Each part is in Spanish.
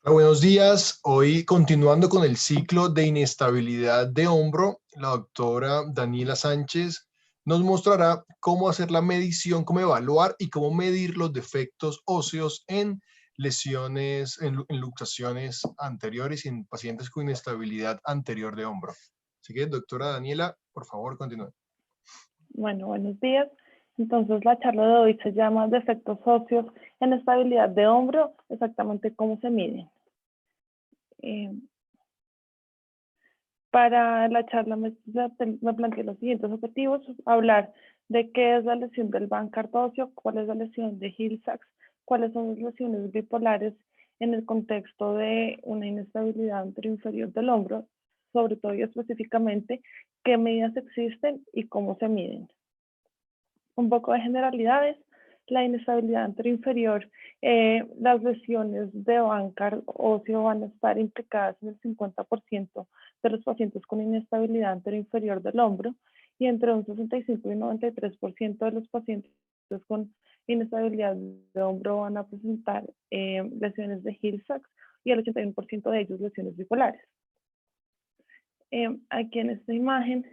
Hola, buenos días. Hoy continuando con el ciclo de inestabilidad de hombro, la doctora Daniela Sánchez nos mostrará cómo hacer la medición, cómo evaluar y cómo medir los defectos óseos en lesiones, en luxaciones anteriores y en pacientes con inestabilidad anterior de hombro. Así que, doctora Daniela, por favor, continúe. Bueno, buenos días. Entonces, la charla de hoy se llama Defectos óseos en estabilidad de hombro, exactamente cómo se miden. Para la charla me planteé los siguientes objetivos: hablar de qué es la lesión del Bankart óseo, cuál es la lesión de Hill-Sachs, cuáles son las lesiones bipolares en el contexto de una inestabilidad anteroinferior del hombro, sobre todo y específicamente qué medidas existen y cómo se miden. Un poco de generalidades: la inestabilidad anteroinferior, las lesiones de Bankart óseo van a estar implicadas en el 50% de los pacientes con inestabilidad anteroinferior del hombro, y entre un 65 y 93% de los pacientes con inestabilidad de hombro van a presentar lesiones de Hill-Sachs, y el 81% de ellos lesiones bipolares. Aquí en esta imagen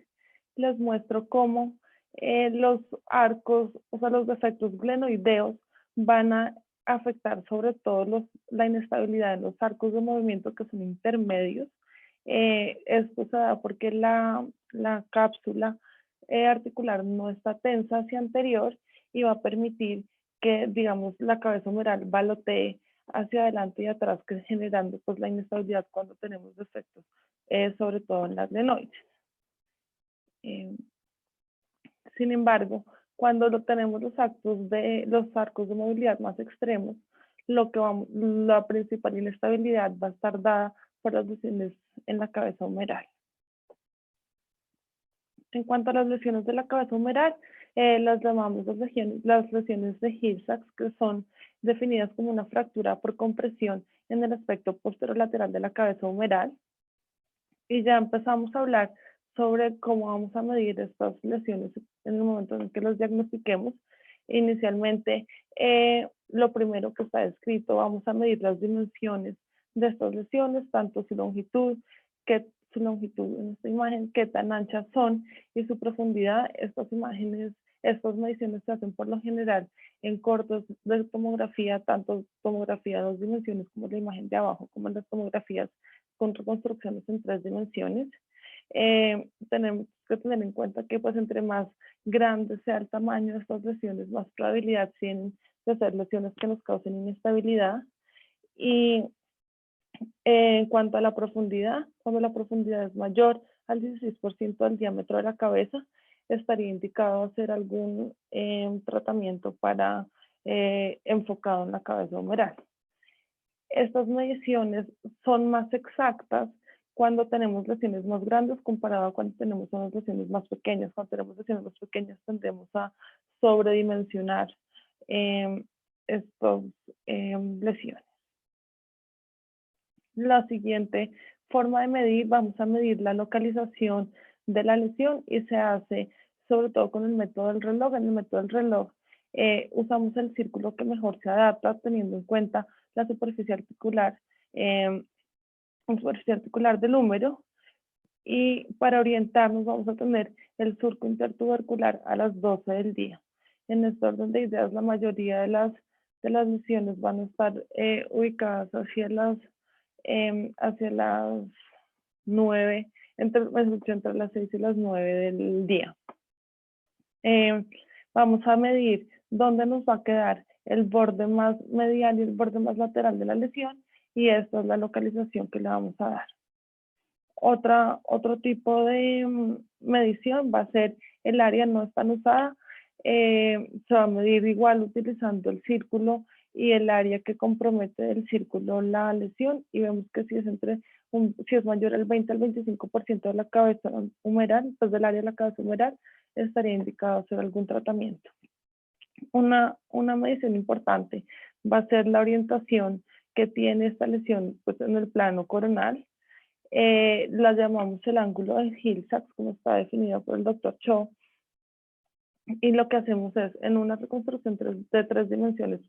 les muestro cómo los arcos, o sea, los defectos glenoideos van a afectar sobre todo la inestabilidad en los arcos de movimiento que son intermedios. Esto se da porque la cápsula articular no está tensa hacia anterior y va a permitir que, digamos, la cabeza humeral balotee hacia adelante y atrás, que generando pues la inestabilidad cuando tenemos defectos, sobre todo en las glenoides. Sin embargo, cuando tenemos los arcos de movilidad más extremos, la principal inestabilidad va a estar dada por las lesiones en la cabeza humeral. En cuanto a las lesiones de la cabeza humeral, las llamamos las lesiones de Hill-Sachs, que son definidas como una fractura por compresión en el aspecto posterolateral de la cabeza humeral. Y ya empezamos a hablar sobre cómo vamos a medir estas lesiones en el momento en que los diagnostiquemos. Inicialmente, lo primero que está descrito, vamos a medir las dimensiones de estas lesiones, tanto su longitud en esta imagen, qué tan anchas son, y su profundidad. Estas mediciones se hacen por lo general en cortos de tomografía, tanto tomografía de 2 dimensiones como la imagen de abajo, como en las tomografías con reconstrucciones en 3 dimensiones. Tenemos que tener en cuenta que pues entre más grande sea el tamaño de estas lesiones, más probabilidad tienen de ser lesiones que nos causen inestabilidad. Y en cuanto a la profundidad, cuando la profundidad es mayor al 16% del diámetro de la cabeza, estaría indicado hacer algún tratamiento enfocado en la cabeza humeral. Estas mediciones son más exactas cuando tenemos lesiones más grandes comparado a cuando tenemos unas lesiones más pequeñas. Cuando tenemos lesiones más pequeñas tendemos a sobredimensionar estas lesiones. La siguiente forma de medir, vamos a medir la localización de la lesión, y se hace sobre todo con el método del reloj. En el método del reloj usamos el círculo que mejor se adapta, teniendo en cuenta la superficie articular del húmero, y para orientarnos vamos a tener el surco intertubercular a las 12 del día. En este orden de ideas, la mayoría de las lesiones van a estar ubicadas hacia las 9, entre las 6 y las 9 del día. Vamos a medir dónde nos va a quedar el borde más medial y el borde más lateral de la lesión, y esta es la localización que le vamos a dar. Otro tipo de medición va a ser el área no tan usada. Se va a medir igual utilizando el círculo y el área que compromete del círculo la lesión, y vemos que si es mayor al 20 al 25% de la cabeza humeral, pues del área de la cabeza humeral, estaría indicado hacer algún tratamiento. Una medición importante va a ser la orientación que tiene esta lesión pues en el plano coronal. La llamamos el ángulo de Hill-Sachs, como está definido por el doctor Cho, y lo que hacemos es, en una reconstrucción de 3 dimensiones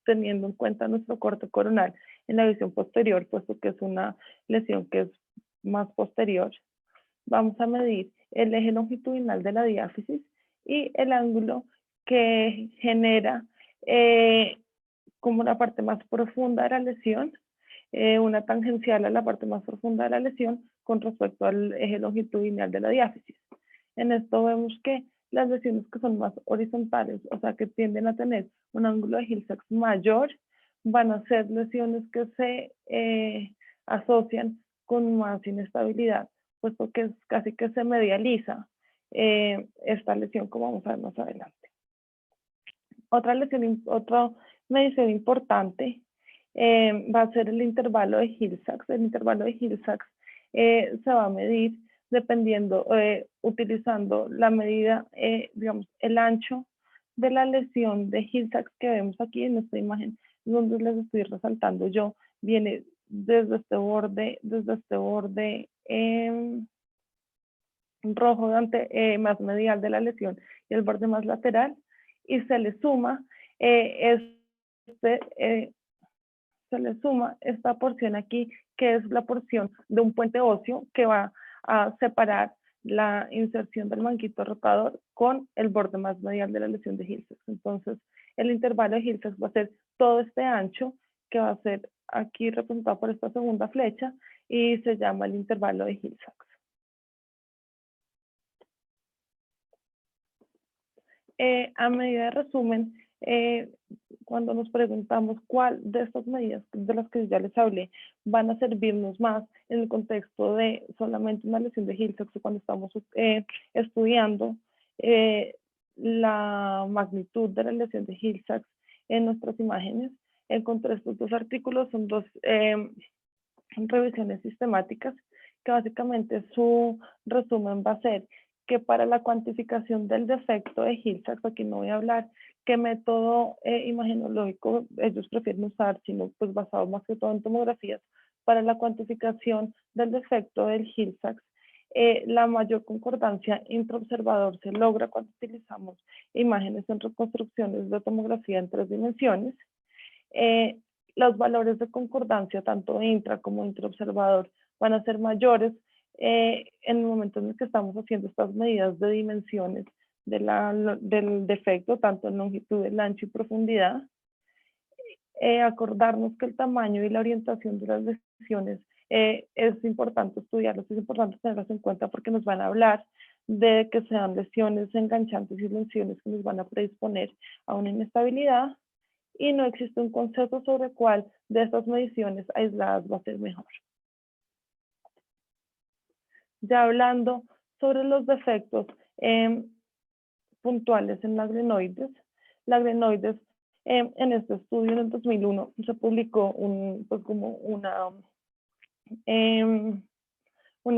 teniendo en cuenta nuestro corte coronal en la visión posterior, puesto que es una lesión que es más posterior. Vamos a medir el eje longitudinal de la diáfisis y el ángulo que genera como la parte más profunda de la lesión, una tangencial a la parte más profunda de la lesión con respecto al eje longitudinal de la diáfisis. En esto vemos que las lesiones que son más horizontales, o sea, que tienden a tener un ángulo de Hill-Sachs mayor, van a ser lesiones que se asocian con más inestabilidad, puesto que casi que se medializa esta lesión, como vamos a ver más adelante. Otra medición importante va a ser el intervalo de Hill-Sachs. El intervalo de Hill-Sachs se va a medir dependiendo, utilizando la medida, digamos, el ancho de la lesión de Hill-Sachs que vemos aquí en esta imagen, donde les estoy resaltando yo, viene desde este borde rojo más medial de la lesión y el borde más lateral, y se le suma esta porción aquí, que es la porción de un puente óseo que va a separar la inserción del manguito rotador con el borde más medial de la lesión de Hill-Sachs. Entonces, el intervalo de Hill-Sachs va a ser todo este ancho, que va a ser aquí representado por esta segunda flecha, y se llama el intervalo de Hill-Sachs. A medida de resumen, cuando nos preguntamos cuál de estas medidas de las que ya les hablé van a servirnos más en el contexto de solamente una lesión de Hill-Sachs, o cuando estamos estudiando la magnitud de la lesión de Hill-Sachs en nuestras imágenes, encontré estos dos artículos, son dos revisiones sistemáticas, que básicamente su resumen va a ser que para la cuantificación del defecto de Hill-Sachs, aquí no voy a hablar qué método imagenológico ellos prefieren usar, sino pues basado más que todo en tomografías, para la cuantificación del defecto del Hill-Sachs, la mayor concordancia intraobservador se logra cuando utilizamos imágenes en reconstrucciones de tomografía en 3 dimensiones. Los valores de concordancia, tanto intra como intraobservador, van a ser mayores en el momento en el que estamos haciendo estas medidas de dimensiones del defecto, tanto en longitud, en ancho y profundidad. Acordarnos que el tamaño y la orientación de las lesiones es importante estudiarlos, es importante tenerlas en cuenta, porque nos van a hablar de que sean lesiones enganchantes y lesiones que nos van a predisponer a una inestabilidad, y no existe un consenso sobre cuál de estas mediciones aisladas va a ser mejor. Ya hablando sobre los defectos puntuales en las glenoides, en este estudio en el 2001 se publicó un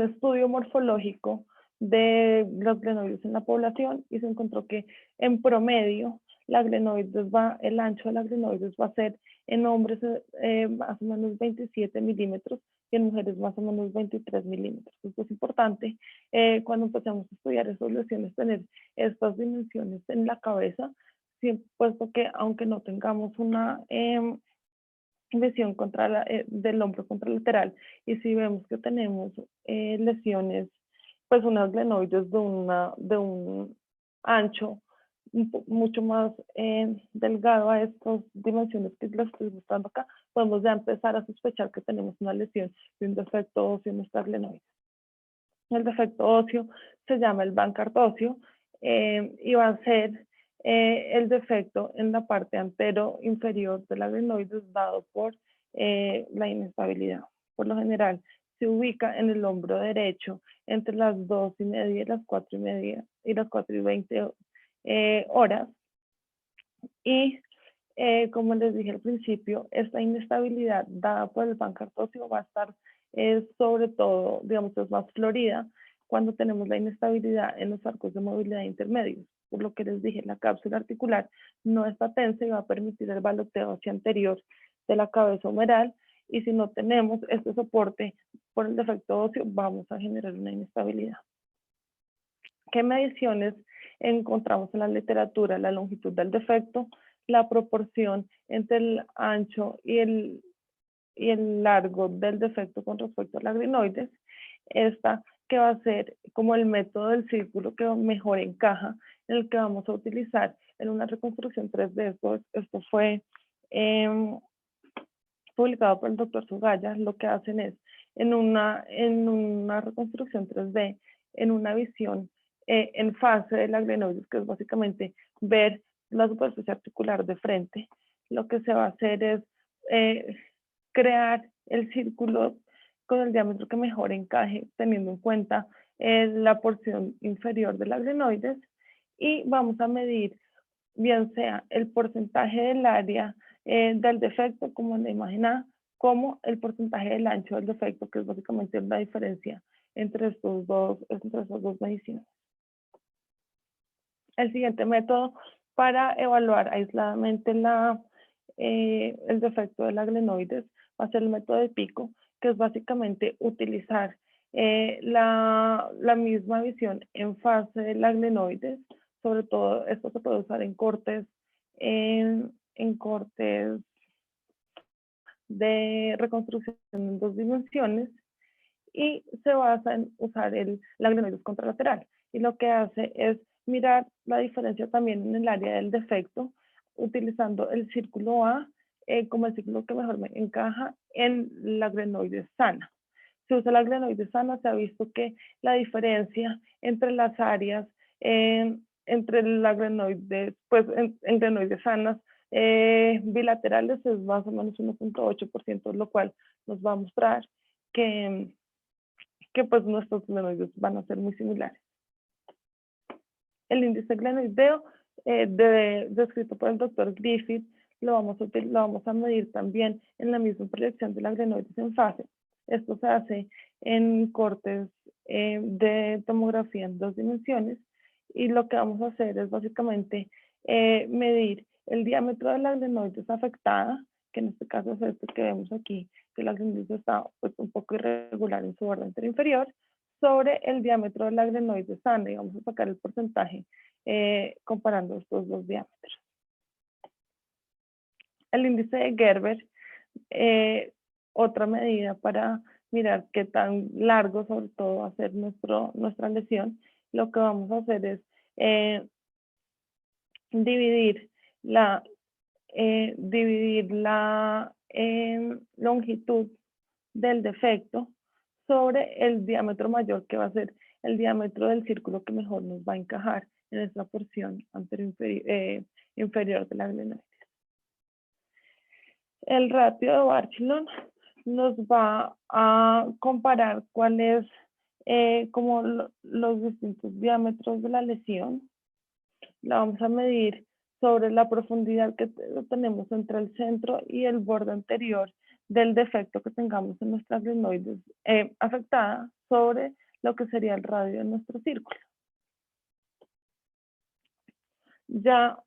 estudio morfológico de los glenoides en la población, y se encontró que en promedio el ancho de la glenoides va a ser en hombres más o menos 27 milímetros y en mujeres más o menos 23 milímetros. Esto es importante cuando empezamos a estudiar esas lesiones, tener estas dimensiones en la cabeza, puesto que aunque no tengamos una lesión del hombro contralateral, y si vemos que tenemos lesiones, pues unas glenoides de un ancho mucho más delgado a estas dimensiones que les estoy mostrando acá, podemos ya empezar a sospechar que tenemos una lesión de un defecto óseo en nuestra glenoide. El defecto óseo se llama el Bankart óseo y va a ser el defecto en la parte antero inferior de la glenoides dado por la inestabilidad. Por lo general se ubica en el hombro derecho entre las 2:30 y las 4:30 y las 4:20 horas, y como les dije al principio, esta inestabilidad dada por el Bankart óseo va a estar sobre todo, digamos, es más florida cuando tenemos la inestabilidad en los arcos de movilidad intermedios. Por lo que les dije, la cápsula articular no está tensa y va a permitir el baloteo hacia anterior de la cabeza humeral, y si no tenemos este soporte por el defecto óseo, vamos a generar una inestabilidad. ¿Qué mediciones encontramos en la literatura? La longitud del defecto, la proporción entre el ancho y el largo del defecto con respecto al adenoides. Esta que va a ser como el método del círculo que mejor encaja, en el que vamos a utilizar en una reconstrucción 3D. Esto fue publicado por el doctor Sugaya. Lo que hacen es, en una reconstrucción 3D, en una visión en fase del adenoides, que es básicamente ver la superficie articular de frente, lo que se va a hacer es crear el círculo con el diámetro que mejor encaje, teniendo en cuenta la porción inferior del adenoides, y vamos a medir bien sea el porcentaje del área del defecto, como en la imagen A, como el porcentaje del ancho del defecto, que es básicamente la diferencia entre estas dos mediciones. El siguiente método para evaluar aisladamente el defecto del adenoides va a ser el método de Pico, que es básicamente utilizar la misma visión en fase del adenoides. Sobre todo esto se puede usar en cortes de reconstrucción en 2 dimensiones, y se basa en usar el adenoides contralateral, y lo que hace es mirar la diferencia también en el área del defecto, utilizando el círculo A como el círculo que mejor me encaja en la adenoide sana. Si usa la adenoide sana, se ha visto que la diferencia entre las áreas, entre la adenoide, pues en adenoides sanas bilaterales, es más o menos 1.8%, lo cual nos va a mostrar que pues nuestros glenoides van a ser muy similares. El índice glenoideo descrito por el doctor Griffith lo vamos a medir también en la misma proyección de las glenoides en fase. Esto se hace en cortes de tomografía en 2 dimensiones, y lo que vamos a hacer es básicamente medir el diámetro de la glenoides afectada, que en este caso es este que vemos aquí, que la glenoides está pues, un poco irregular en su borde anterior inferior, sobre el diámetro de la adenoide sana, y vamos a sacar el porcentaje comparando estos dos diámetros. El índice de Gerber, otra medida para mirar qué tan largo sobre todo va a ser nuestra lesión. Lo que vamos a hacer es dividir la longitud del defecto sobre el diámetro mayor, que va a ser el diámetro del círculo que mejor nos va a encajar en esta porción inferior de la adenoide. El ratio de Barchelon nos va a comparar cuál es como los distintos diámetros de la lesión. La vamos a medir sobre la profundidad que tenemos entre el centro y el borde anterior del defecto que tengamos en nuestra adenoides afectada, sobre lo que sería el radio de nuestro círculo. Ya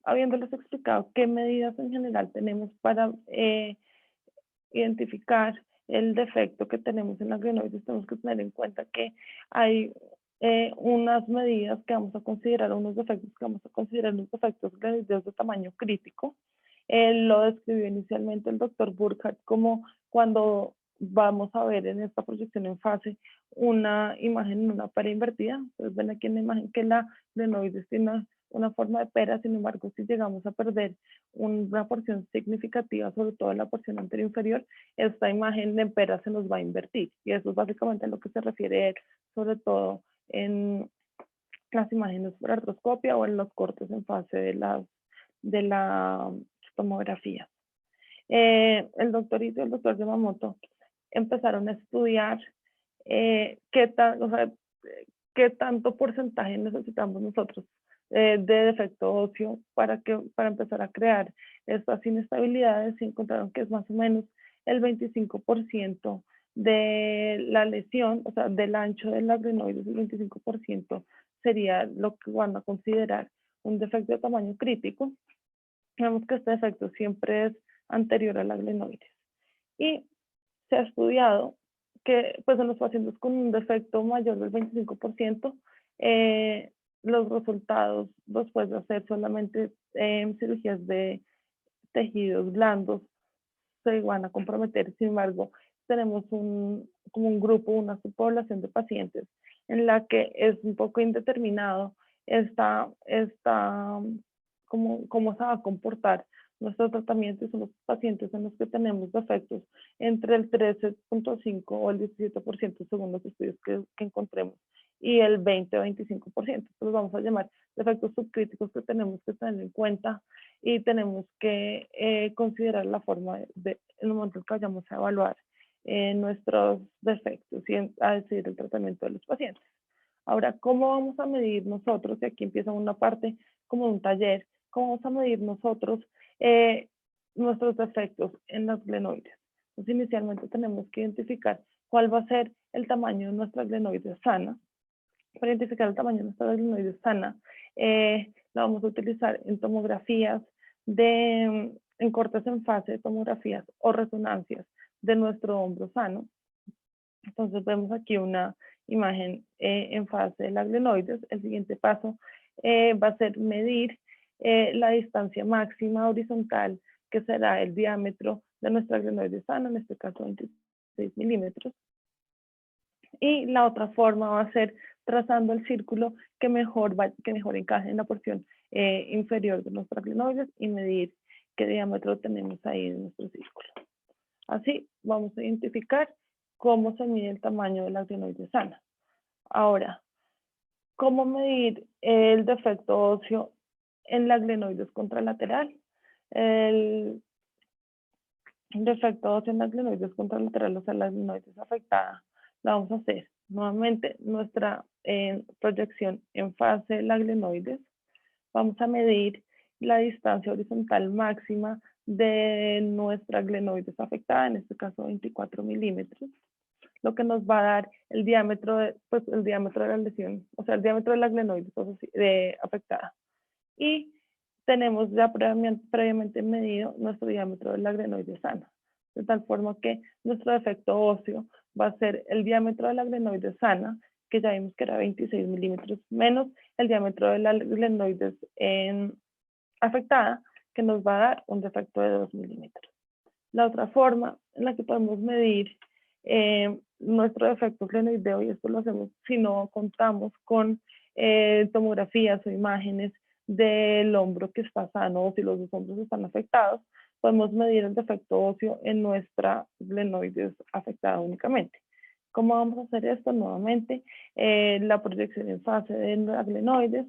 habiéndoles explicado qué medidas en general tenemos para identificar el defecto que tenemos en las adenoides, tenemos que tener en cuenta que hay unas medidas que vamos a considerar, unos defectos que vamos a considerar los defectos adenoideos de tamaño crítico. Lo describió inicialmente el doctor Burkhardt como cuando vamos a ver en esta proyección en fase una imagen en una pera invertida. Entonces ven aquí en la imagen que la adenoides tiene una forma de pera. Sin embargo, si llegamos a perder una porción significativa, sobre todo en la porción anterior inferior, esta imagen de pera se nos va a invertir, y eso es básicamente a lo que se refiere él, sobre todo en las imágenes por artroscopia o en los cortes en fase de la tomografía. El doctor Ito y el doctor Yamamoto empezaron a estudiar qué tanto porcentaje necesitamos nosotros de defecto óseo para empezar a crear estas inestabilidades, y encontraron que es más o menos el 25% de la lesión, o sea, del ancho de la adenoides, el 25% sería lo que van a considerar un defecto de tamaño crítico. Vemos que este defecto siempre es anterior a la adenoides, y se ha estudiado que pues en los pacientes con un defecto mayor del 25%, los resultados después de hacer solamente cirugías de tejidos blandos se van a comprometer. Sin embargo, tenemos como un grupo, una subpoblación de pacientes en la que es un poco indeterminado cómo se va a comportar nuestro tratamiento. Son los pacientes en los que tenemos defectos entre el 13.5 o el 17% según los estudios que encontremos y el 20 o 25%. Los vamos a llamar defectos subcríticos que tenemos que tener en cuenta y tenemos que considerar la forma en el momento en que vayamos a evaluar nuestros defectos y a decidir el tratamiento de los pacientes. Ahora, ¿cómo vamos a medir nosotros? Y aquí empieza una parte como un taller. ¿Cómo vamos a medir nosotros nuestros defectos en las glenoides? Entonces, inicialmente tenemos que identificar cuál va a ser el tamaño de nuestra glenoide sana. Para identificar el tamaño de nuestra glenoide sana, la vamos a utilizar en tomografías, en cortes en fase de tomografías o resonancias de nuestro hombro sano. Entonces vemos aquí una imagen en fase de la glenoides. El siguiente paso va a ser medir la distancia máxima horizontal, que será el diámetro de nuestra glenoide sana, en este caso 26 milímetros. Y la otra forma va a ser trazando el círculo que mejor encaje en la porción inferior de nuestras glenoides y medir qué diámetro tenemos ahí en nuestro círculo. Así vamos a identificar cómo se mide el tamaño de la glenoide sana. Ahora, ¿cómo medir el defecto óseo en la glenoides contralateral? El defecto óseo en la glenoides contralateral, o sea, la glenoides afectada, la vamos a hacer nuevamente nuestra proyección en fase de la glenoides. Vamos a medir la distancia horizontal máxima de nuestra glenoides afectada, en este caso 24 milímetros, lo que nos va a dar el diámetro de la lesión, o sea, el diámetro de la glenoides afectada. Y tenemos ya previamente medido nuestro diámetro de la glenoide sana, de tal forma que nuestro defecto óseo va a ser el diámetro de la glenoide sana, que ya vimos que era 26 milímetros, menos el diámetro de la glenoides afectada, que nos va a dar un defecto de 2 milímetros. La otra forma en la que podemos medir nuestro defecto glenoideo, y esto lo hacemos si no contamos con tomografías o imágenes del hombro que está sano, o si los dos hombros están afectados, podemos medir el defecto óseo en nuestra glenoides afectada únicamente. ¿Cómo vamos a hacer esto? Nuevamente, la proyección en fase de la glenoides.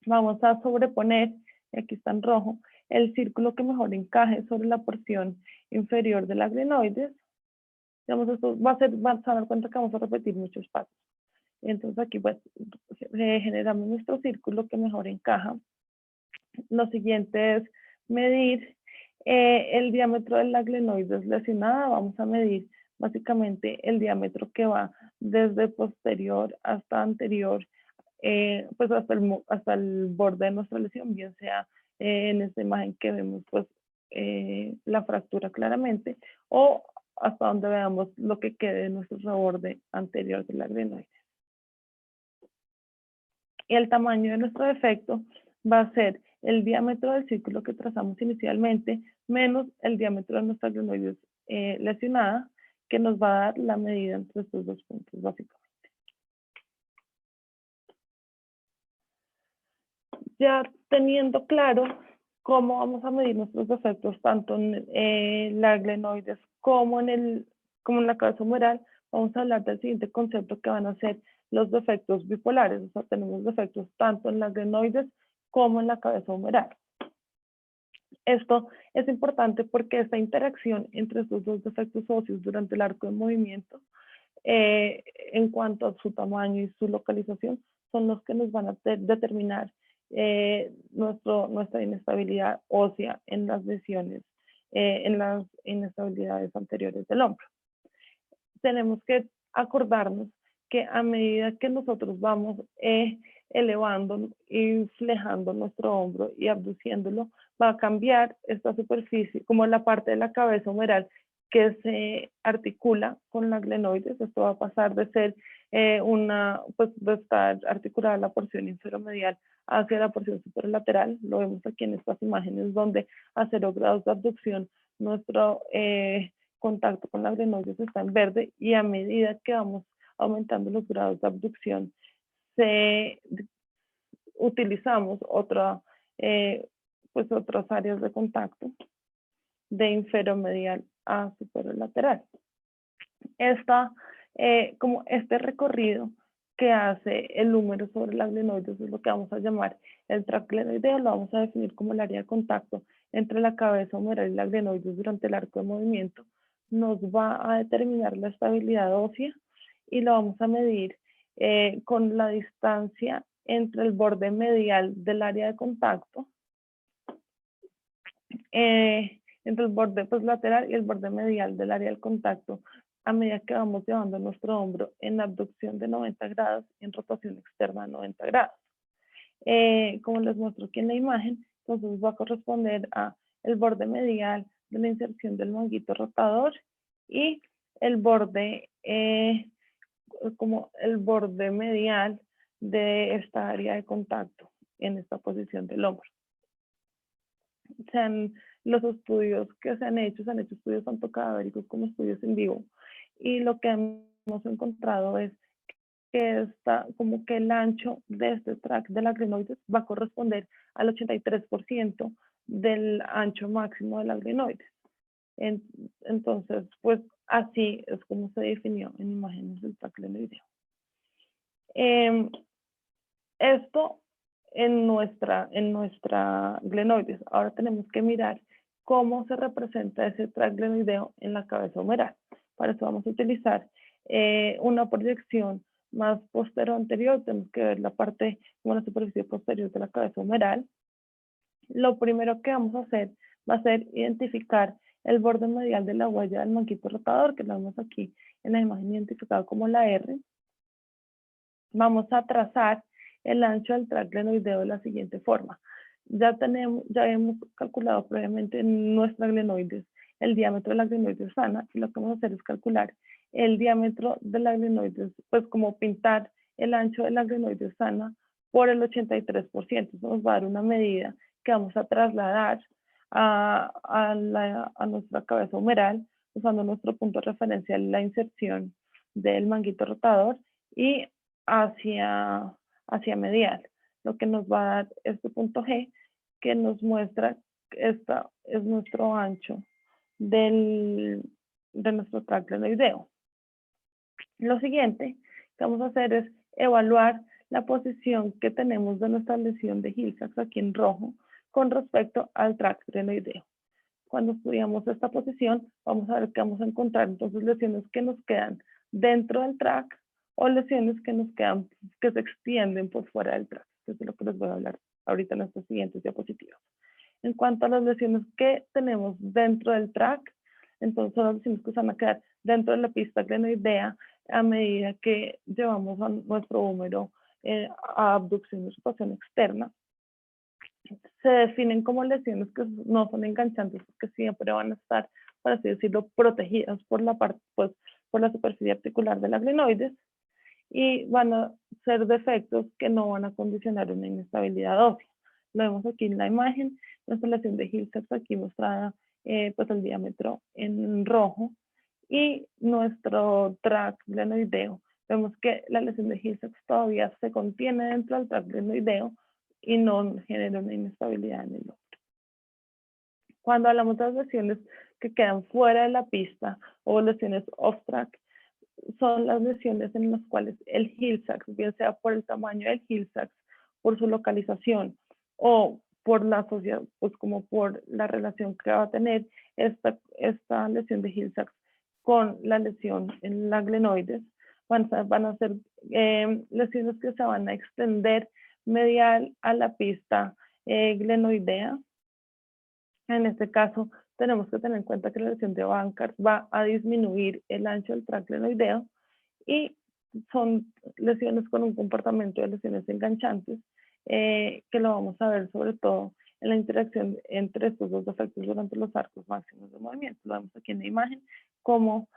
Vamos a sobreponer, aquí está en rojo, el círculo que mejor encaje sobre la porción inferior de la glenoides. Digamos, esto van a dar cuenta que vamos a repetir muchos pasos. Entonces aquí pues generamos nuestro círculo que mejor encaja. Lo siguiente es medir el diámetro de la glenoides lesionada. Vamos a medir básicamente el diámetro que va desde posterior hasta anterior, pues hasta el borde de nuestra lesión, bien sea en esta imagen que vemos pues la fractura claramente, o hasta donde veamos lo que quede de nuestro reborde anterior de la glenoides. Y el tamaño de nuestro defecto va a ser el diámetro del círculo que trazamos inicialmente menos el diámetro de nuestra glenoides lesionada, que nos va a dar la medida entre estos dos puntos básicamente. Ya teniendo claro cómo vamos a medir nuestros defectos tanto en la glenoides como en la cabeza humeral, vamos a hablar del siguiente concepto, que van a ser los defectos bipolares. O sea, tenemos defectos tanto en las glenoides como en la cabeza humeral. Esto es importante porque esta interacción entre estos dos defectos óseos durante el arco de movimiento, en cuanto a su tamaño y su localización, son los que nos van a determinar nuestra inestabilidad ósea en las lesiones, en las inestabilidades anteriores del hombro. Tenemos que acordarnos que a medida que nosotros vamos elevando y flejando nuestro hombro y abduciéndolo, va a cambiar esta superficie, como la parte de la cabeza humeral que se articula con la glenoides. Esto va a pasar de ser pues va a estar articulada la porción inferomedial hacia la porción superolateral. Lo vemos aquí en estas imágenes donde a 0 grados de abducción nuestro contacto con la glenoides está en verde, y a medida que vamos aumentando los grados de abducción utilizamos pues otras áreas de contacto de inferomedial a superolateral. Como este recorrido que hace el húmero sobre la glenoides es lo que vamos a llamar el tracto glenoideo. Lo vamos a definir como el área de contacto entre la cabeza humeral y la glenoides durante el arco de movimiento. Nos va a determinar la estabilidad ósea y lo vamos a medir con la distancia entre el borde medial del área de contacto, entre el borde lateral y el borde medial del área del contacto, a medida que vamos llevando nuestro hombro en abducción de 90 grados y en rotación externa de 90 grados. Como les muestro aquí en la imagen, entonces va a corresponder a el borde medial de la inserción del manguito rotador y el borde, como el borde medial de esta área de contacto en esta posición del hombro. Los estudios que se han hecho estudios tanto cadavéricos como estudios en vivo, y lo que hemos encontrado es que como que el ancho de este tract de la glenoides va a corresponder al 83% del ancho máximo de la glenoides. Entonces, pues así es como se definió en imágenes del tract glenoideo. Esto en nuestra glenoides. Ahora tenemos que mirar cómo se representa ese tract glenoideo en la cabeza humeral. Para eso vamos a utilizar una proyección más posterior-anterior. Tenemos que ver la parte, como la superficie posterior de la cabeza humeral. Lo primero que vamos a hacer va a ser identificar el borde medial de la huella del manguito rotador, que lo vemos aquí en la imagen identificado como la R. Vamos a trazar el ancho del tract glenoideo de la siguiente forma. Ya hemos calculado previamente en nuestra glenoides el diámetro de la glenoides sana, y lo que vamos a hacer es calcular el diámetro de la glenoides, pues como pintar el ancho de la glenoides sana por el 83%. Eso nos va a dar una medida que vamos a trasladar a nuestra cabeza humeral, usando nuestro punto referencial, la inserción del manguito rotador, y hacia medial, lo que nos va a dar este punto G, que nos muestra que este es nuestro ancho de nuestro tract glenoideo. Lo siguiente que vamos a hacer es evaluar la posición que tenemos de nuestra lesión de Hill-Sachs aquí en rojo con respecto al tract glenoideo. Cuando estudiamos esta posición, vamos a ver que vamos a encontrar entonces lesiones que nos quedan dentro del tract o lesiones que nos quedan, que se extienden por fuera del tract. Eso es lo que les voy a hablar ahorita en estos siguientes diapositivas. En cuanto a las lesiones que tenemos dentro del tract, entonces son las lesiones que se van a quedar dentro de la pista glenoidea a medida que llevamos a nuestro húmero a abducción y rotación externa. Se definen como lesiones que no son enganchantes, porque siempre van a estar, por así decirlo, protegidas por la parte, pues, por la superficie articular de la glenoides, y van a ser defectos que no van a condicionar una inestabilidad ósea. Lo vemos aquí en la imagen, nuestra lesión de Hill-Sachs aquí mostrada, pues el diámetro en rojo, y nuestro tract glenoideo. Vemos que la lesión de Hill-Sachs todavía se contiene dentro del tract glenoideo y no genera una inestabilidad en el hombro. Cuando hablamos de las lesiones que quedan fuera de la pista o lesiones off-track, son las lesiones en las cuales el Hill-Sachs, bien sea por el tamaño del Hill-Sachs, por su localización o por la sociedad, pues como por la relación que va a tener esta lesión de Hill-Sachs con la lesión en la glenoides, van a ser lesiones que se van a extender medial a la pista glenoidea. En este caso, tenemos que tener en cuenta que la lesión de Bankart va a disminuir el ancho del tract glenoideo, y son lesiones con un comportamiento de lesiones enganchantes, que lo vamos a ver sobre todo en la interacción entre estos dos defectos durante los arcos máximos de movimiento. Lo vemos aquí en la imagen, como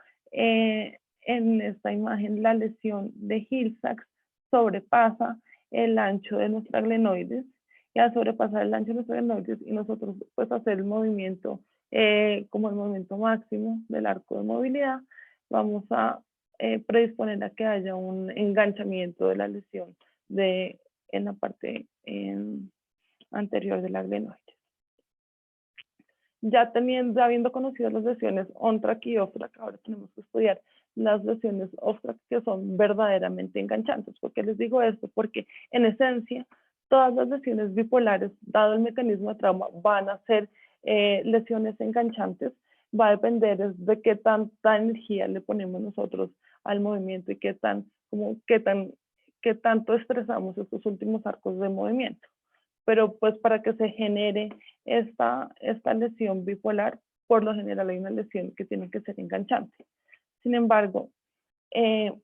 en esta imagen la lesión de Hill-Sachs sobrepasa el ancho de nuestra glenoides, y al sobrepasar el ancho de nuestra glenoides y nosotros pues hacer el movimiento como el movimiento máximo del arco de movilidad, vamos a predisponer a que haya un enganchamiento de la lesión en la parte anterior de la glenoides. Ya habiendo conocido las lesiones on-track y off-track, ahora tenemos que estudiar las lesiones off-track que son verdaderamente enganchantes. ¿Por qué les digo esto? Porque en esencia, todas las lesiones bipolares, dado el mecanismo de trauma, van a ser lesiones enganchantes. Va a depender de qué tanta energía le ponemos nosotros al movimiento y qué tanto estresamos estos últimos arcos de movimiento. Pero pues para que se genere esta lesión bipolar, por lo general hay una lesión que tiene que ser enganchante. Sin embargo, en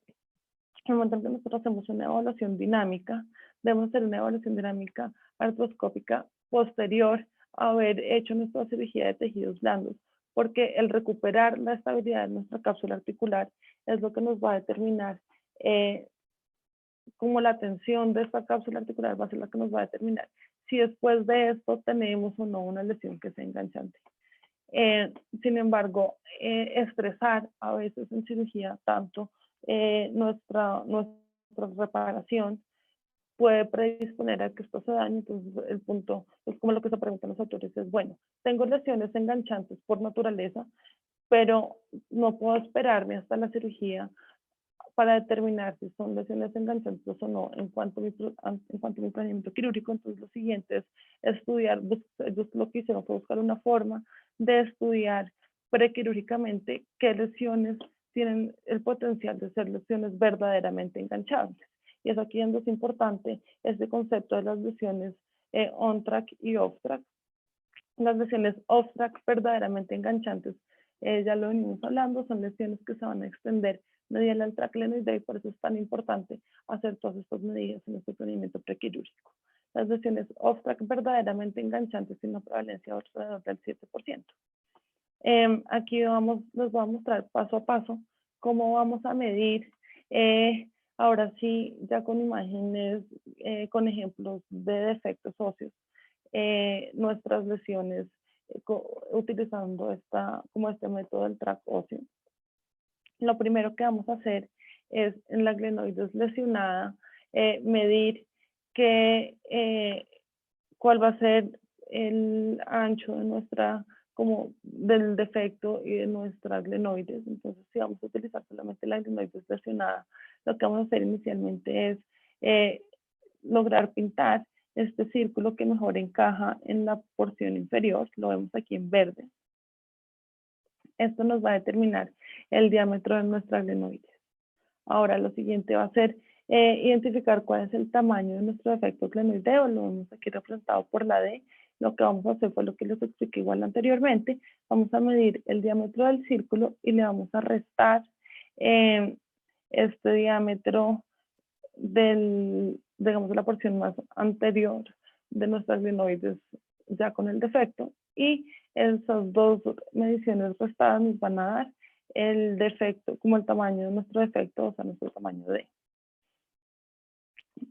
el momento en que nosotros hacemos una evaluación dinámica, debemos hacer una evaluación dinámica artroscópica posterior a haber hecho nuestra cirugía de tejidos blandos, porque el recuperar la estabilidad de nuestra cápsula articular es lo que nos va a determinar como la tensión de esta cápsula articular va a ser la que nos va a determinar si después de esto tenemos o no una lesión que sea enganchante. Sin embargo, estresar a veces en cirugía tanto nuestra reparación puede predisponer a que esto se dañe. Entonces el punto es como lo que se preguntan los autores es, bueno, tengo lesiones enganchantes por naturaleza, pero no puedo esperarme hasta la cirugía para determinar si son lesiones enganchantes o no en cuanto a mi planeamiento quirúrgico. Entonces lo siguiente es estudiar, ellos lo que hicieron fue buscar una forma de estudiar prequirúrgicamente qué lesiones tienen el potencial de ser lesiones verdaderamente enganchables. Y es aquí donde es importante este concepto de las lesiones on-track y off-track. Las lesiones off-track verdaderamente enganchantes, ya lo venimos hablando, son lesiones que se van a extender medial al tract glenoideo, y por eso es tan importante hacer todas estas medidas en este procedimiento prequirúrgico. Las lesiones off-track verdaderamente enganchantes tienen una prevalencia alrededor del 7%. Aquí les voy a mostrar paso a paso cómo vamos a medir, ahora sí, ya con imágenes, con ejemplos de defectos óseos, nuestras lesiones utilizando este método del track óseo. Lo primero que vamos a hacer es en la glenoides lesionada medir cuál va a ser el ancho de del defecto y de nuestras glenoides. Entonces, si vamos a utilizar solamente la glenoides lesionada, lo que vamos a hacer inicialmente es lograr pintar este círculo que mejor encaja en la porción inferior. Lo vemos aquí en verde. Esto nos va a determinar el diámetro de nuestra glenoides. Ahora lo siguiente va a ser identificar cuál es el tamaño de nuestro defecto glenoideo. Lo vemos aquí representado por la D. Lo que vamos a hacer fue lo que les expliqué igual anteriormente. Vamos a medir el diámetro del círculo y le vamos a restar este diámetro digamos, de la porción más anterior de nuestras glenoides ya con el defecto, y esas dos mediciones restadas nos van a dar el defecto, como el tamaño de nuestro defecto, o sea, nuestro tamaño D.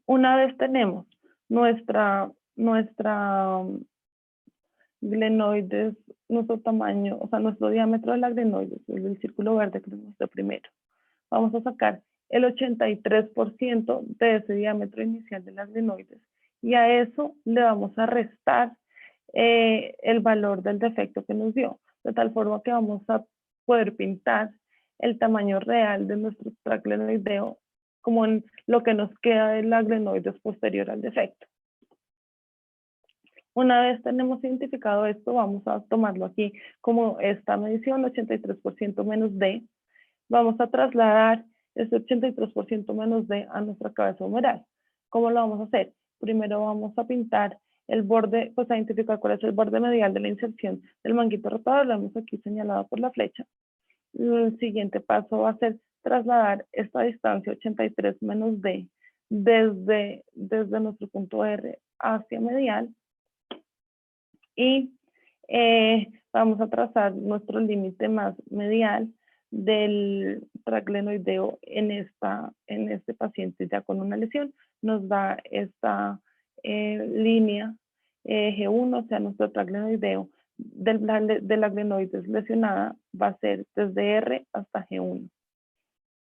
Una vez tenemos nuestra glenoides, nuestro tamaño, o sea, nuestro diámetro de la glenoides, el círculo verde que les mostré primero, vamos a sacar el 83% de ese diámetro inicial de las glenoides, y a eso le vamos a restar el valor del defecto que nos dio, de tal forma que vamos a poder pintar el tamaño real de nuestro tract glenoideo como en lo que nos queda de la glenoides posterior al defecto. Una vez tenemos identificado esto, vamos a tomarlo aquí como esta medición, 83% menos D. Vamos a trasladar ese 83% menos D a nuestra cabeza humeral. ¿Cómo lo vamos a hacer? Primero vamos a pintar el borde, pues a identificar cuál es el borde medial de la inserción del manguito rotador. Lo vemos aquí señalado por la flecha. El siguiente paso va a ser trasladar esta distancia 83 menos D desde nuestro punto R hacia medial, y vamos a trazar nuestro límite más medial del tracto glenoideo en este paciente ya con una lesión. Nos da esta línea G1, o sea, nuestro tracto glenoideo de la glenoides lesionada va a ser desde R hasta G1.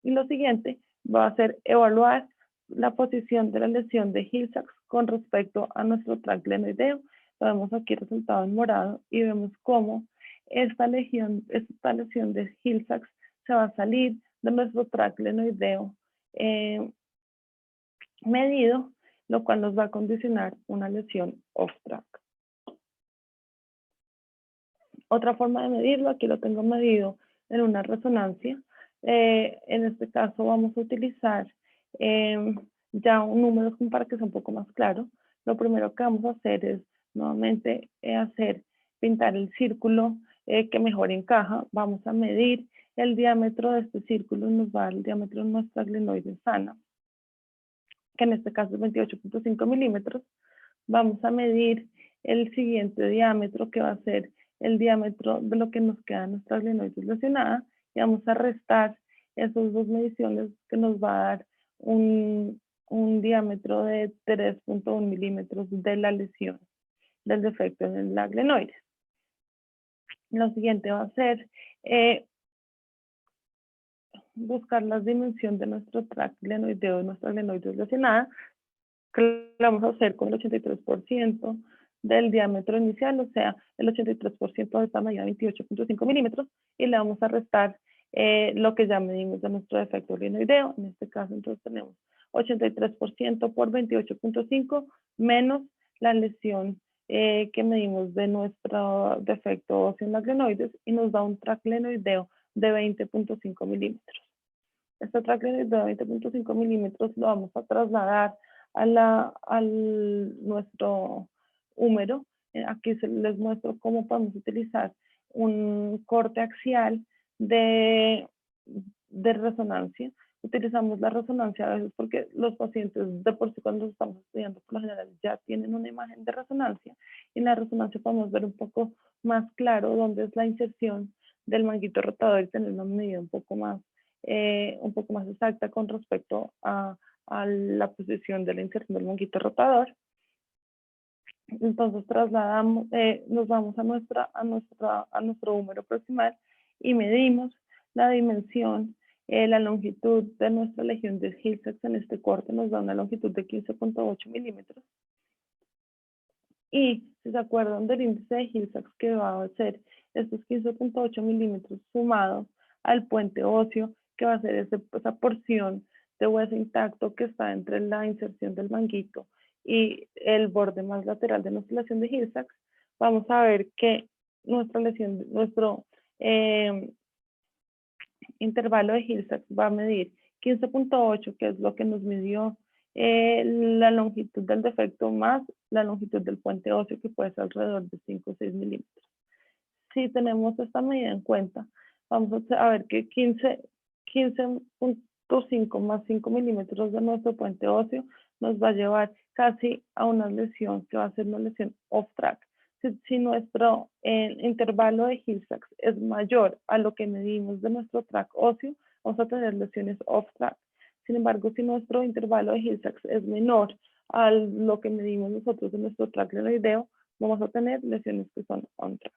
Y lo siguiente va a ser evaluar la posición de la lesión de Hill-Sachs con respecto a nuestro tracto glenoideo. Lo vemos aquí resultado en morado y vemos cómo esta lesión de Hill-Sachs se va a salir de nuestro tracto glenoideo medido, lo cual nos va a condicionar una lesión off-track. Otra forma de medirlo, aquí lo tengo medido en una resonancia. En este caso vamos a utilizar ya un número para que sea un poco más claro. Lo primero que vamos a hacer es nuevamente pintar el círculo que mejor encaja. Vamos a medir el diámetro de este círculo, nos va a dar el diámetro de nuestra glenoide sana, que en este caso es 28.5 milímetros. Vamos a medir el siguiente diámetro, que va a ser el diámetro de lo que nos queda en nuestra glenoides lesionada, y vamos a restar esas dos mediciones, que nos va a dar un diámetro de 3.1 milímetros de la lesión, del defecto en la glenoides. Lo siguiente va a ser buscar las dimensiones de nuestro tracto glenoideo de nuestra glenoides lesionada, que lo vamos a hacer con el 83% del diámetro inicial, o sea, el 83% de esta medida 28.5 milímetros, y le vamos a restar lo que ya medimos de nuestro defecto glenoideo. En este caso, entonces tenemos 83% por 28.5 menos la lesión que medimos de nuestro defecto óseo en las glenoides, y nos da un tracto glenoideo de 20.5 milímetros. Este tracto glenoideo de 20.5 milímetros lo vamos a trasladar a nuestro húmero. Aquí les muestro cómo podemos utilizar un corte axial de resonancia. Utilizamos la resonancia a veces porque los pacientes de por sí, cuando los estamos estudiando, por lo general ya tienen una imagen de resonancia, y en la resonancia podemos ver un poco más claro dónde es la inserción del manguito rotador y tener una medida un poco más exacta con respecto a la posición de la inserción del manguito rotador. Entonces nos vamos a nuestro húmero proximal y medimos la dimensión, la longitud de nuestra legión de Hill-Sachs. En este corte nos da una longitud de 15.8 milímetros. Y si se acuerdan del índice de Hill-Sachs, que va a ser estos 15.8 milímetros sumados al puente óseo, que va a ser esa porción de hueso intacto que está entre la inserción del manguito y el borde más lateral de nuestra lesión de Hill-Sachs, vamos a ver que nuestro intervalo de Hill-Sachs va a medir 15.8, que es lo que nos midió la longitud del defecto más la longitud del puente óseo, que puede ser alrededor de 5 o 6 milímetros. Si tenemos esta medida en cuenta, vamos a ver que 15.5 más 5 milímetros de nuestro puente óseo nos va a llevar casi a una lesión que va a ser una lesión off-track. Si nuestro intervalo de Hill-Sachs es mayor a lo que medimos de nuestro tract óseo, vamos a tener lesiones off-track. Sin embargo, si nuestro intervalo de Hill-Sachs es menor a lo que medimos nosotros de nuestro tract glenoideo, vamos a tener lesiones que son on-track.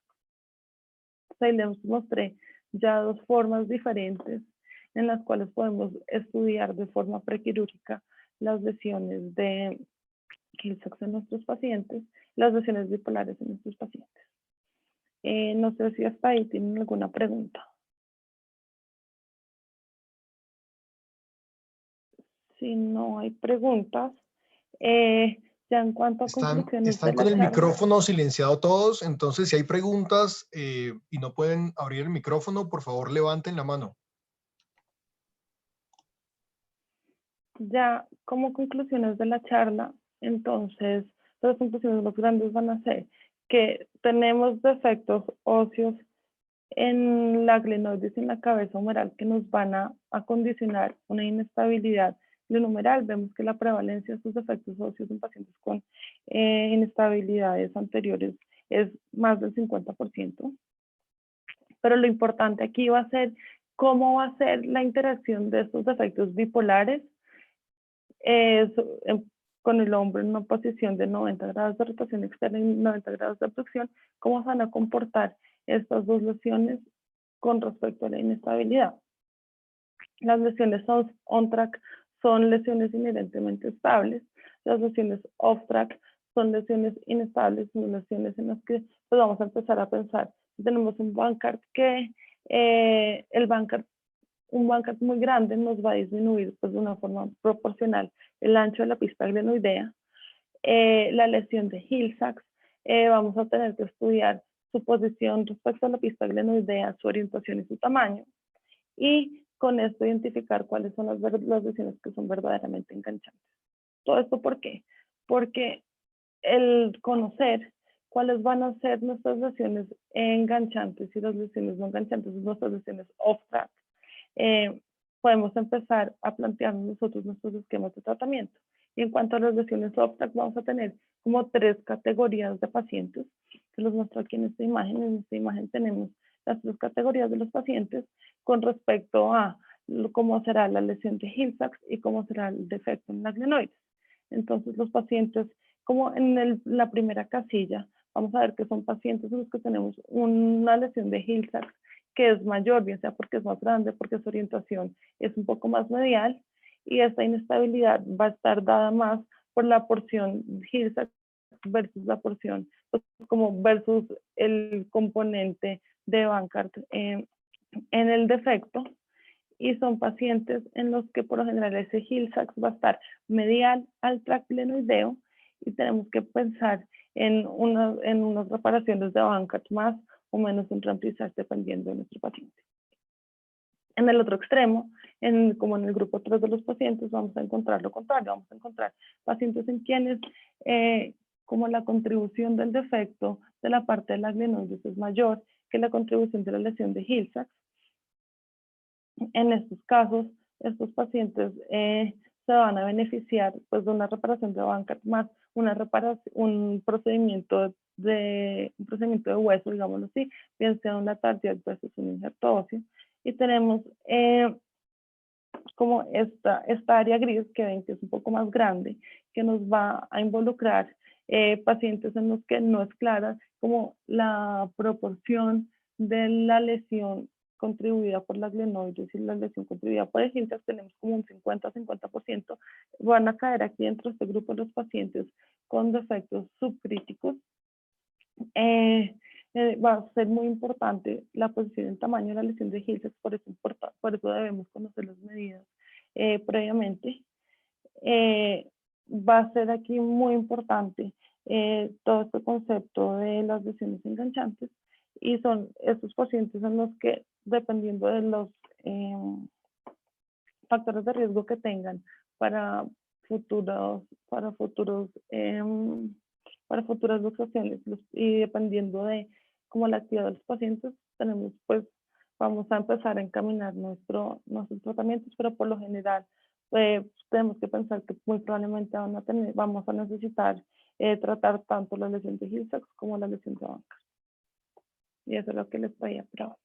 Ahí les mostré ya dos formas diferentes en las cuales podemos estudiar de forma prequirúrgica las lesiones de Hill-Sachs en nuestros pacientes, las lesiones bipolares en nuestros pacientes. No sé si hasta ahí tienen alguna pregunta. Si no hay preguntas, ya en cuanto a conclusiones Están de con la el charla. micrófono silenciado todos, entonces si hay preguntas y no pueden abrir el micrófono, por favor levanten la mano. Ya como conclusiones de la charla, entonces las conclusiones más grandes van a ser que tenemos defectos óseos en la glenoides y en la cabeza humeral que nos van a condicionar una inestabilidad glenohumeral. Vemos que la prevalencia de estos defectos óseos en pacientes con inestabilidades anteriores es más del 50%. Pero lo importante aquí va a ser ¿Cómo va a ser la interacción de estos defectos bipolares con el hombro en una posición de 90 grados de rotación externa y 90 grados de abducción? ¿Cómo se van a comportar estas dos lesiones con respecto a la inestabilidad? Las lesiones on-track son lesiones inherentemente estables. Las lesiones off-track son lesiones inestables, son lesiones en las que pues, vamos a empezar a pensar. Tenemos un Bankart que un Bankart muy grande nos va a disminuir pues, de una forma proporcional el ancho de la pista glenoidea. La lesión de Hill-Sachs, vamos a tener que estudiar su posición respecto a la pista glenoidea, su orientación y su tamaño. Y con esto identificar cuáles son las lesiones que son verdaderamente enganchantes. ¿Todo esto por qué? Porque el conocer cuáles van a ser nuestras lesiones enganchantes y las lesiones no enganchantes, nuestras lesiones off-track, podemos empezar a plantearnos nosotros nuestros esquemas de tratamiento. Y en cuanto a las lesiones off-track, vamos a tener como 3 categorías de pacientes, que los muestro aquí en esta imagen. En esta imagen tenemos las 3 categorías de los pacientes con respecto a cómo será la lesión de Hill-Sachs y cómo será el defecto en la glenoides. Entonces, los pacientes, como en la primera casilla, vamos a ver que son pacientes en los que tenemos una lesión de Hill-Sachs que es mayor, bien sea porque es más grande, porque su orientación es un poco más medial, y esta inestabilidad va a estar dada más por la porción Hill-Sachs versus la porción, pues, como versus el componente de Bankart en el defecto. Y son pacientes en los que por lo general ese Hill-Sachs va a estar medial al tracto glenoideo, y tenemos que pensar en unas reparaciones de Bankart más o menos un rampisage dependiendo de nuestro paciente. En el otro extremo, como en el grupo 3 de los pacientes, vamos a encontrar lo contrario. Vamos a encontrar pacientes en quienes como la contribución del defecto de la parte de la glenoides es mayor que la contribución de la lesión de Hill-Sachs. En estos casos, estos pacientes se van a beneficiar pues, de una reparación de Bankart más un procedimiento de hueso, digámoslo así, bien sea una tardial versus un injerto óseo. Y tenemos como esta área gris que ven que es un poco más grande, que nos va a involucrar pacientes en los que no es clara como la proporción de la lesión contribuida por las glenoides y la lesión contribuida por el Hill-Sachs. Tenemos como un 50-50%. Van a caer aquí dentro de este grupo los pacientes con defectos subcríticos. Va a ser muy importante la posición en tamaño de la lesión de Hill-Sachs, por eso debemos conocer las medidas previamente. Va a ser aquí muy importante todo este concepto de las lesiones enganchantes, y son estos pacientes en los que, dependiendo de los factores de riesgo que tengan para futuras luxaciones, y dependiendo de como la actividad de los pacientes, vamos a empezar a encaminar nuestros tratamientos, pero por lo general tenemos que pensar que muy probablemente vamos a necesitar tratar tanto la lesión de Hill-Sachs como la lesión de Bankart. Y eso es lo que les traía por ahora.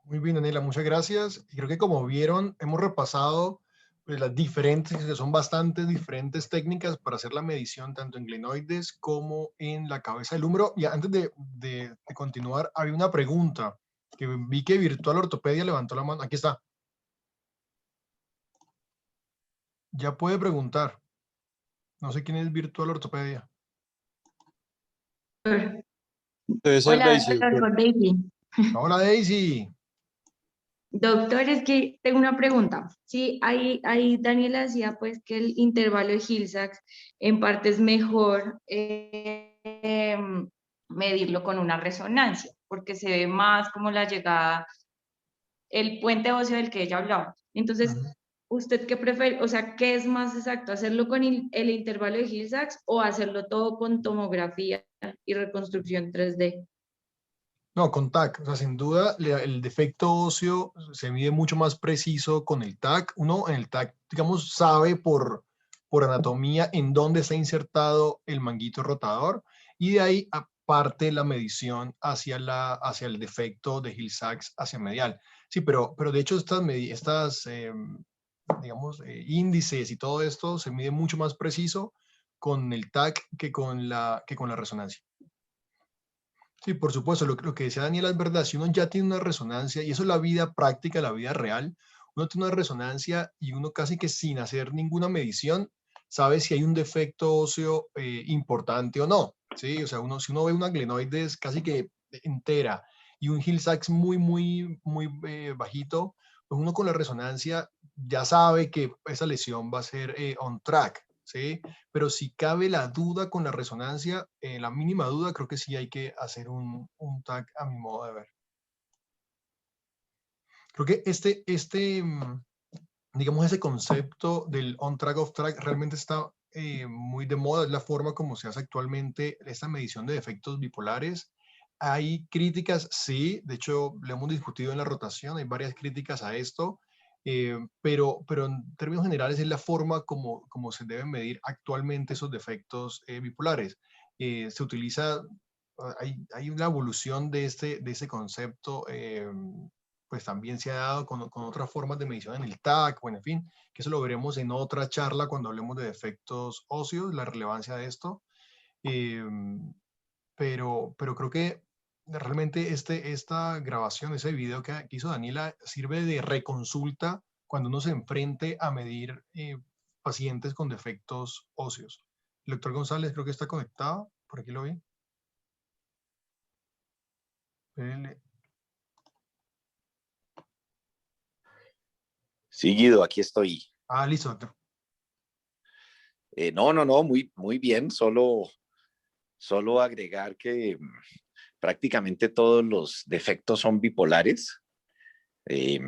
Muy bien, Daniela, muchas gracias. Y creo que como vieron, hemos repasado pues, las diferentes, que son bastantes diferentes técnicas para hacer la medición tanto en glenoides como en la cabeza del húmero. Y antes de continuar, había una pregunta que vi que Virtual Ortopedia levantó la mano. Aquí está. Ya puede preguntar. No sé quién es Virtual Ortopedia. Debe ser Hola, Daisy. doctor, con Daisy. Hola, Daisy. Doctor, es que tengo una pregunta. Sí, ahí Daniela decía pues que el intervalo de Hill-Sachs en parte es mejor medirlo con una resonancia, porque se ve más como la llegada, el puente óseo del que ella hablaba. Entonces, ¿usted qué prefiere? O sea, ¿qué es más exacto? ¿Hacerlo con el intervalo de Hill-Sachs o hacerlo todo con tomografía y reconstrucción 3D? No, con TAC. O sea, sin duda, el defecto óseo se mide mucho más preciso con el TAC. Uno en el TAC, digamos, sabe por anatomía en dónde está insertado el manguito rotador, y de ahí parte la medición hacia el defecto de Hill-Sachs hacia medial. Sí, pero de hecho estas digamos, índices y todo esto se mide mucho más preciso con el TAC que con la resonancia. Sí, por supuesto, lo que decía Daniela es verdad. Si uno ya tiene una resonancia, y eso es la vida práctica, la vida real, uno tiene una resonancia y uno casi que sin hacer ninguna medición sabe si hay un defecto óseo importante o no. ¿Sí? O sea, si uno ve una glenoides casi que entera y un Hill-Sachs muy bajito, pues uno con la resonancia ya sabe que esa lesión va a ser on track. ¿Sí? Pero si cabe la duda con la resonancia, la mínima duda, creo que sí hay que hacer un TAC a mi modo de ver. Creo que digamos, ese concepto del on-track, off-track realmente está muy de moda. Es la forma como se hace actualmente esta medición de defectos bipolares. Hay críticas, sí, de hecho, lo hemos discutido en la rotación, hay varias críticas a esto. Pero en términos generales es la forma como se deben medir actualmente esos defectos bipolares. Se utiliza, hay una evolución de ese concepto, pues también se ha dado con otras formas de medición en el TAC, bueno, en fin, que eso lo veremos en otra charla cuando hablemos de defectos óseos, la relevancia de esto. Pero creo que realmente esta grabación, ese video que hizo Daniela, sirve de reconsulta cuando uno se enfrente a medir pacientes con defectos óseos. El doctor González creo que está conectado, por aquí lo vi. Sí, Guido, aquí estoy. Ah, listo, doctor. No, muy bien. Solo agregar que prácticamente todos los defectos son bipolares y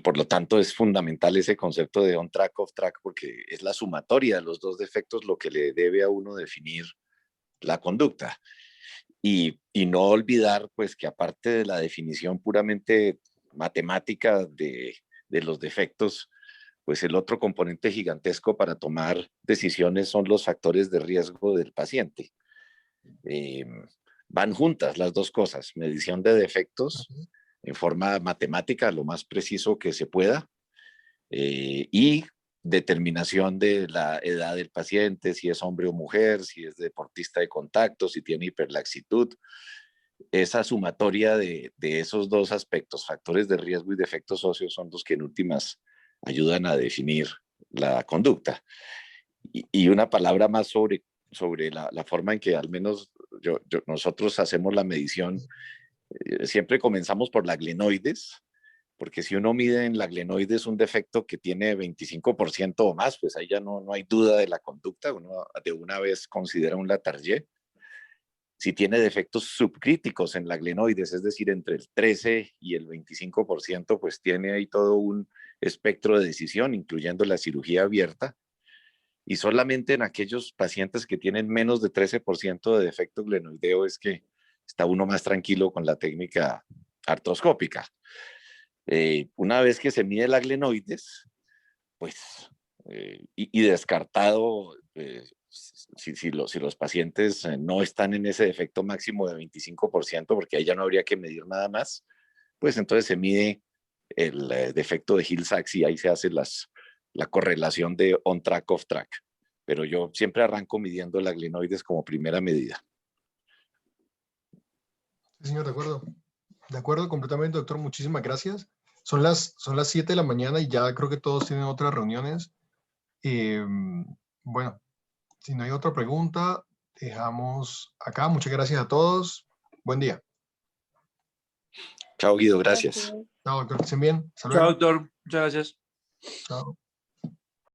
por lo tanto es fundamental ese concepto de on-track, off-track, porque es la sumatoria de los dos defectos lo que le debe a uno definir la conducta. Y no olvidar pues que aparte de la definición puramente matemática de los defectos, pues el otro componente gigantesco para tomar decisiones son los factores de riesgo del paciente. Van juntas las dos cosas, medición de defectos en forma matemática, lo más preciso que se pueda, y determinación de la edad del paciente, si es hombre o mujer, si es deportista de contacto, si tiene hiperlaxitud. Esa sumatoria de esos dos aspectos, factores de riesgo y defectos óseos, son los que en últimas ayudan a definir la conducta. Y una palabra más sobre la forma en que al menos nosotros hacemos la medición. Siempre comenzamos por la glenoides, porque si uno mide en la glenoides un defecto que tiene 25% o más, pues ahí ya no hay duda de la conducta, uno de una vez considera un Latarjet. Si tiene defectos subcríticos en la glenoides, es decir, entre el 13 y el 25%, pues tiene ahí todo un espectro de decisión, incluyendo la cirugía abierta. Y solamente en aquellos pacientes que tienen menos de 13% de defecto glenoideo es que está uno más tranquilo con la técnica artroscópica. Una vez que se mide la glenoides, pues, y descartado, si los pacientes no están en ese defecto máximo de 25%, porque ahí ya no habría que medir nada más, pues entonces se mide el defecto de Hill-Sachs y ahí se hace la correlación de on-track, off-track. Pero yo siempre arranco midiendo la glenoides como primera medida. Sí, señor, de acuerdo. De acuerdo completamente, doctor. Muchísimas gracias. Son las 7 de la mañana y ya creo que todos tienen otras reuniones. Bueno, si no hay otra pregunta, dejamos acá. Muchas gracias a todos. Buen día. Chao, Guido. Gracias. Chao, doctor. Que estén bien. Hasta Chao, luego. doctor. Muchas gracias. Chao.